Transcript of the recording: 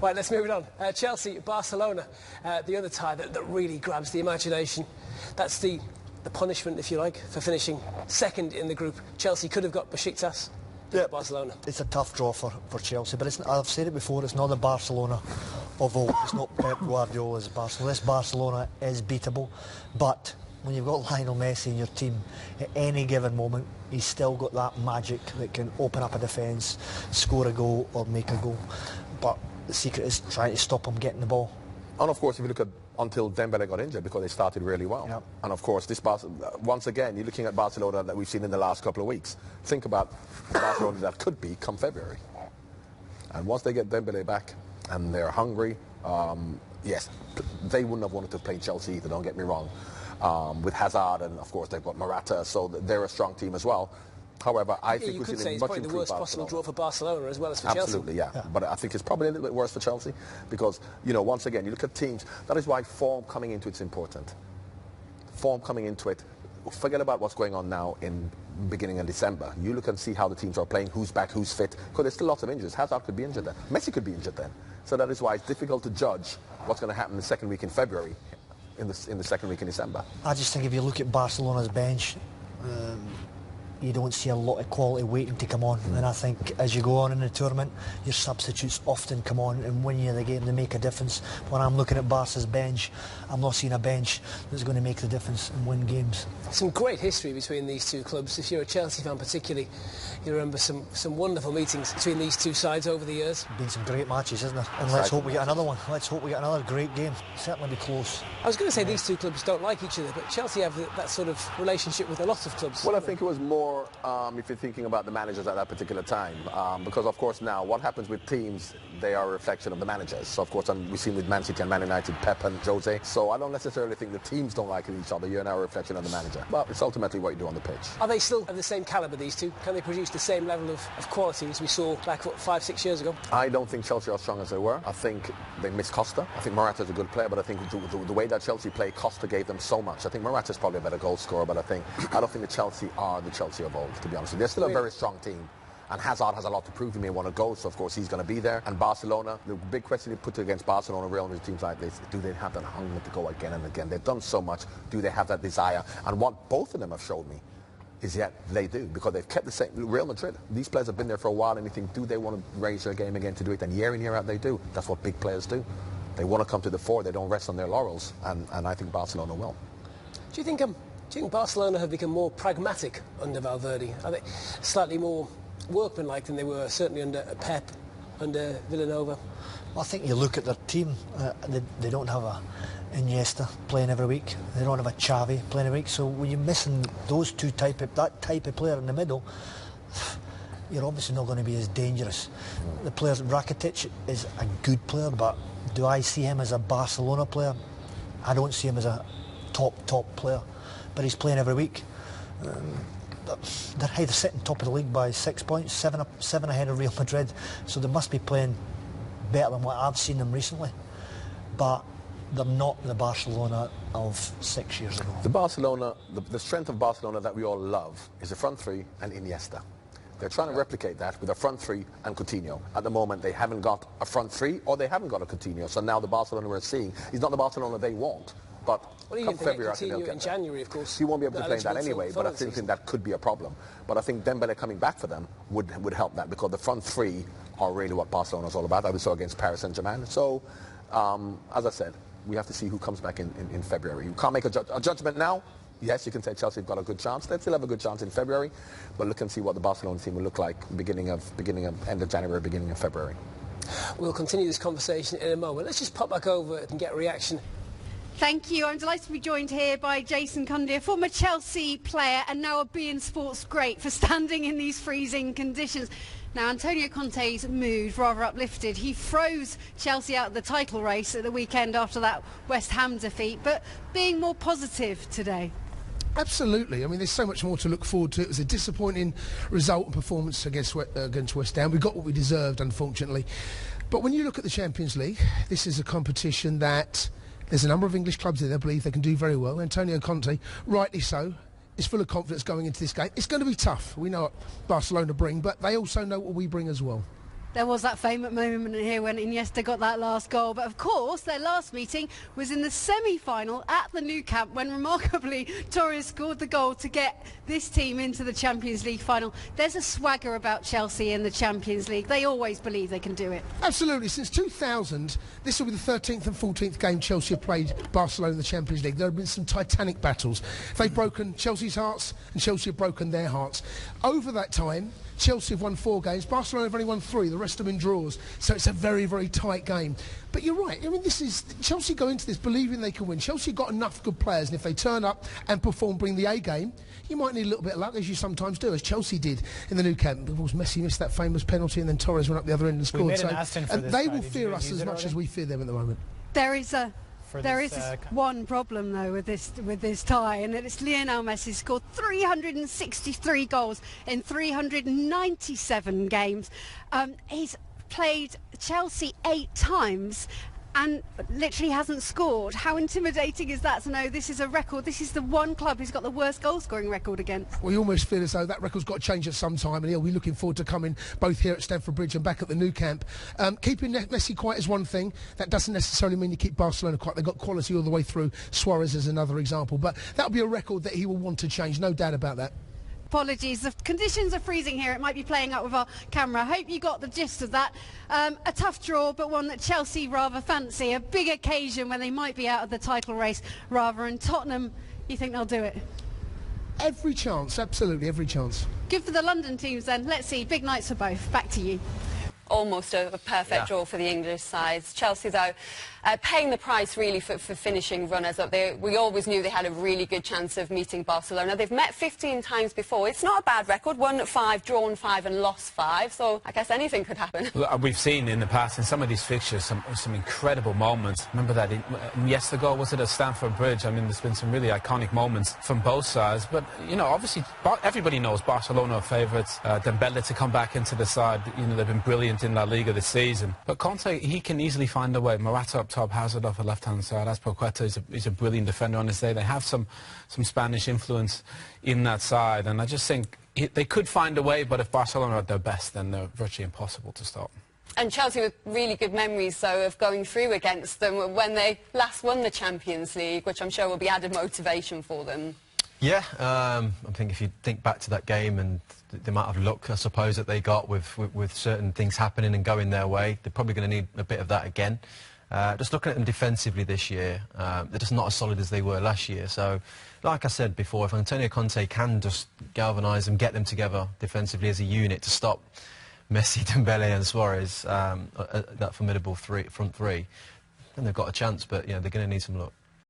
Right, let's move it on. Chelsea, Barcelona, the other tie that really grabs the imagination. That's the punishment, if you like, for finishing second in the group. Chelsea could have got Besiktas. Yeah, Barcelona. It's a tough draw for Chelsea, but I've said it before, it's not the Barcelona of old. It's not Pep Guardiola's Barcelona. This Barcelona is beatable, but when you've got Lionel Messi in your team, at any given moment, he's still got that magic that can open up a defence, score a goal or make a goal. But the secret is trying to stop him getting the ball. And of course, if you look at until Dembele got injured, because they started really well. Yep. And of course, once again, you're looking at Barcelona that we've seen in the last couple of weeks. Think about Barcelona that could be come February. And once they get Dembele back and they're hungry, yes, they wouldn't have wanted to play Chelsea either, don't get me wrong. With Hazard, and of course they've got Morata, so they're a strong team as well. However, I think you could say it's probably the worst possible draw for Barcelona as well as for Chelsea. Absolutely, yeah. But I think it's probably a little bit worse for Chelsea because, you know, once again, you look at teams. That is why form coming into it's important. Form coming into it. Forget about what's going on now in beginning of December. You look and see how the teams are playing, who's back, who's fit, because there's still lots of injuries. Hazard could be injured then. Messi could be injured then. So that is why it's difficult to judge what's going to happen the second week in February, in the second week in December. I just think if you look at Barcelona's bench, you don't see a lot of quality waiting to come on. And I think as you go on in the tournament, your substitutes often come on and win you the game. They make a difference. When I'm looking at Barca's bench, I'm not seeing a bench that's going to make the difference and win games. Some great history between these two clubs. If you're a Chelsea fan particularly, you remember some wonderful meetings between these two sides over the years. Been some great matches, isn't there? And let's hope we get another one. Let's hope we get another great game. Certainly be close. I was going to say these two clubs don't like each other, but Chelsea have that sort of relationship with a lot of clubs. Well, I think it was more if you're thinking about the managers at that particular time, because of course now what happens with teams, they are a reflection of the managers. So of course we've seen with Man City and Man United, Pep and Jose. So I don't necessarily think the teams don't like each other. You're now a reflection of the manager. But it's ultimately what you do on the pitch. Are they still of the same calibre, these two? Can they produce the same level of quality as we saw back 5-6 years ago? I don't think Chelsea are as strong as they were. I think they missed Costa. I think Morata's a good player, but I think the way that Chelsea play, Costa gave them so much. I think Morata's probably a better goal scorer, but I don't think the Chelsea are the Chelsea of old, to be honest. They're still a very strong team. And Hazard has a lot to prove. He may want to go, so of course he's going to be there. And Barcelona, the big question you put against Barcelona, Real Madrid, teams like this, do they have that hunger to go again and again? They've done so much. Do they have that desire? And what both of them have showed me is yet they do, because they've kept the same. Real Madrid, these players have been there for a while, and you think, do they want to raise their game again to do it? And year in, year out, they do. That's what big players do. They want to come to the fore. They don't rest on their laurels, and I think Barcelona will. Do you think Barcelona have become more pragmatic under Valverde? Are they slightly more workmanlike than they were certainly under Pep, under Villanova? Well, I think you look at their team, they don't have a Iniesta playing every week, they don't have a Xavi playing every week, so when you're missing those that type of player in the middle, you're obviously not going to be as dangerous. The players, Rakitic is a good player, but do I see him as a Barcelona player? I don't see him as a top player, but he's playing every week. They're either sitting top of the league by 6 points, seven ahead of Real Madrid, so they must be playing better than what I've seen them recently. But they're not the Barcelona of 6 years ago. The strength of Barcelona that we all love is the front three and Iniesta. They're trying to replicate that with a front three and Coutinho. At the moment, they haven't got a front three or they haven't got a Coutinho. So now the Barcelona we're seeing is not the Barcelona they want. But come February, I think they'll get in January, of course. He won't be able to play that anyway, but I still think that could be a problem. But I think Dembele coming back for them would help that, because the front three are really what Barcelona's all about. That we saw against Paris Saint-Germain. So, as I said, we have to see who comes back in February. You can't make a judgment now. Yes, you can say Chelsea have got a good chance. They still have a good chance in February, but look and see what the Barcelona team will look like beginning of end of January, beginning of February. We'll continue this conversation in a moment. Let's just pop back over and get a reaction. Thank you. I'm delighted to be joined here by Jason Cundy, a former Chelsea player and now a beIN Sports great for standing in these freezing conditions. Now, Antonio Conte's mood rather uplifted. He froze Chelsea out of the title race at the weekend after that West Ham defeat, but being more positive today. Absolutely. I mean, there's so much more to look forward to. It was a disappointing result and performance against West Ham. We got what we deserved, unfortunately. But when you look at the Champions League, this is a competition that there's a number of English clubs there that believe they can do very well. Antonio Conte, rightly so, is full of confidence going into this game. It's going to be tough. We know what Barcelona bring, but they also know what we bring as well. There was that famous moment here when Iniesta got that last goal, but of course their last meeting was in the semi-final at the Nou Camp when remarkably Torres scored the goal to get this team into the Champions League final. There's a swagger about Chelsea in the Champions League. They always believe they can do it. Absolutely. Since 2000, this will be the 13th and 14th game Chelsea have played Barcelona in the Champions League. There have been some titanic battles. They've broken Chelsea's hearts and Chelsea have broken their hearts. Over that time, Chelsea have won 4 games, Barcelona have only won 3, the rest of them in draws, so it's a very, very tight game. But you're right, I mean, this is Chelsea go into this believing they can win. Chelsea got enough good players, and if they turn up and perform, bring the A game, you might need a little bit of luck, as you sometimes do, as Chelsea did in the Nou Camp. Of course, Messi missed that famous penalty, and then Torres went up the other end and scored. And they will fear us as much as we fear them at the moment. There is one problem though with this tie, and it's Lionel Messi scored 363 goals in 397 games. He's played Chelsea 8 times and literally hasn't scored. How intimidating is that to know this is a record? This is the one club who's got the worst goal scoring record against. We almost feel as though that record's got to change at some time, and he'll be looking forward to coming both here at Stamford Bridge and back at the Nou Camp. Keeping Messi quiet is one thing. That doesn't necessarily mean you keep Barcelona quiet. They've got quality all the way through. Suarez is another example, but that'll be a record that he will want to change, no doubt about that. Apologies, the conditions are freezing here. It might be playing up with our camera. I hope you got the gist of that. A tough draw, but one that Chelsea rather fancy. A big occasion when they might be out of the title race rather. And Tottenham, you think they'll do it? Every chance, absolutely every chance. Good for the London teams then. Let's see, big nights for both. Back to you. Almost a perfect draw for the English sides. Chelsea, though, paying the price really for finishing runners-up. We always knew they had a really good chance of meeting Barcelona. They've met 15 times before. It's not a bad record. Won 5, drawn 5 and lost 5. So I guess anything could happen. We've seen in the past in some of these fixtures some incredible moments. Remember that yesterday ago, was it at Stamford Bridge? I mean, there's been some really iconic moments from both sides. But, you know, obviously everybody knows Barcelona are favourites. Dembele to come back into the side, you know, they've been brilliant in La Liga this season. But Conte, he can easily find a way. Morata up top, Hazard off the left-hand side. Azpilicueta is a brilliant defender on his day. They have some Spanish influence in that side, and I just think they could find a way, but if Barcelona are at their best, then they're virtually impossible to stop. And Chelsea with really good memories, though, of going through against them when they last won the Champions League, which I'm sure will be added motivation for them. Yeah, I think if you think back to that game and the amount of luck, I suppose, that they got with certain things happening and going their way, they're probably going to need a bit of that again. Just looking at them defensively this year, they're just not as solid as they were last year. So, like I said before, if Antonio Conte can just galvanise them, get them together defensively as a unit to stop Messi, Dembele and Suarez, that formidable front three, then they've got a chance, but you know, they're going to need some luck.